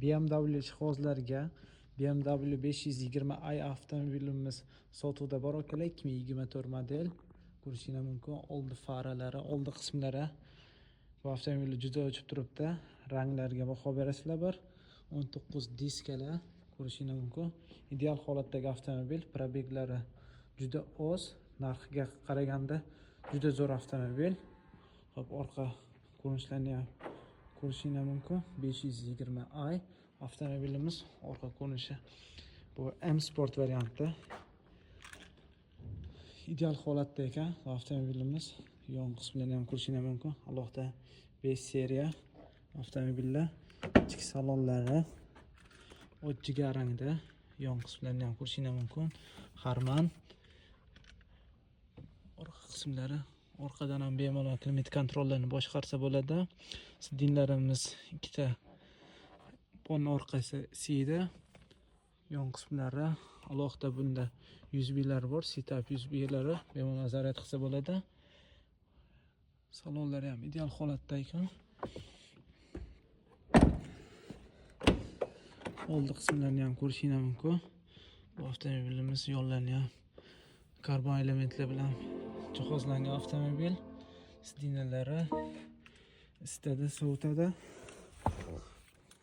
BMW ishqibozlarga BMW 520i avtomobilimiz sotuvda bor akalar. 2024 model. Ko'rishingiz mumkin. Oldi faralari, oldi qismlari bu avtomobilni juda o'chib turibdi. Ranglarga baho berasizlar. Bir 19 diskalar ko'rishingiz mumkin. Ideal holatdagi avtomobil, probeglari juda oz, narxiga qaraganda juda zo'r avtomobil. Hop, orqa ko'rinishlarini ham ko'rishingiz mumkin. 520i avtomobilimiz orqa ko'rinishi bu M Sport varianti. Ideal holatda ekan avtomobilimiz. Yon qismlarini ham ko'rishingiz mumkin. Alohida 5 seriya avtomobillar. Ichki salonlari oddiy rangda. Yon qismlarini ham ko'rishingiz mumkin. Harman. Orqa qismlari, orqadan ham bemalol klimat kontrollarni boshqarsa bo'ladi. Sidinlarimiz ikkita pon orqasi siydi. Yon qismlari alohida bunda USB'lar bor, sit-up USB'lari bemalol zaryad qilsa bo'ladi. Salonlari ham ideal holatda ekan. Oldi qismlarini ham ko'rishingiz mumkin. Bu avtomobilimiz yo'llarni ham karbon elementlar bilan jihozlangan avtomobil. Sidinalari isitadi, sovutadi.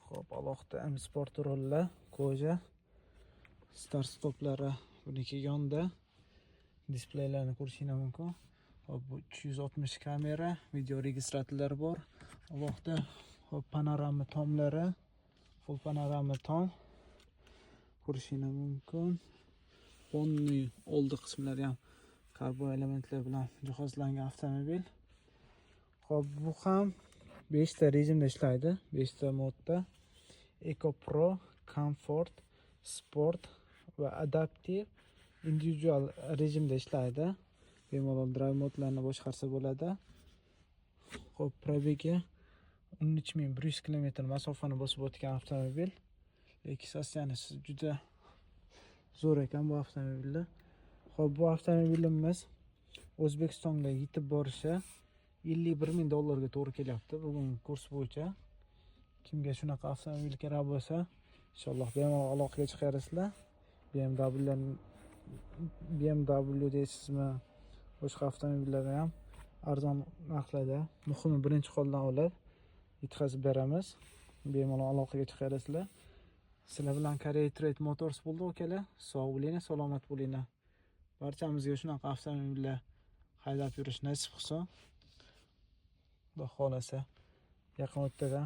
Xo'p, alohida M Sport rollar, koja, start stoplari buniki yonda. Displeylarni ko'rishingiz mumkin. Hop, bu 360 kamera, video registratorlari bor. Alohida hop panorama tomlari, full panorama tom ko'rishingiz mumkin. Fonning oldi qismlari ham karbon elementlar bilan jihozlangan avtomobil. Hop, bu ham 5 ta rejimda ishlaydi, 5 ta modda. Eco Pro, Comfort, Sport va Adaptive individual rejimda ishlaydi. Bemalol drive modlarni boshqarsa bo'ladi. Hop, probegi 13100 km masofani bosib o'tgan avtomobil. Lekin sostanisi juda zo'r ekan bu avtomobillar. Hop, bu avtomobilimiz O'zbekistonga yetib borishi $51,000 ga to'g'ri kelyapti bugungi kurs bo'yicha. Kimga shunaqa avtomobil kerak bo'lsa, inshaalloh bemalol aloqaga chiqarsizlar. BMW deysizmi, boshqa avtomobillarga ham arzon narxlarda, muhimi birinchi qo'ldan olib yetkazib beramiz. Bemalol aloqaga chiqarsizlar. Sizlar bilan Korea Trade Motors bo'ldi akalar. Sog' bo'linglar, salomat bo'linglar. Barchamizga shunaqa avtomobillar haydab yurish nasib qilsin. Xudo xolasa yaqin o'rtada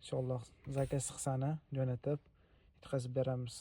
inshaalloh zakaz qilsani jo'natib yetkazib beramiz.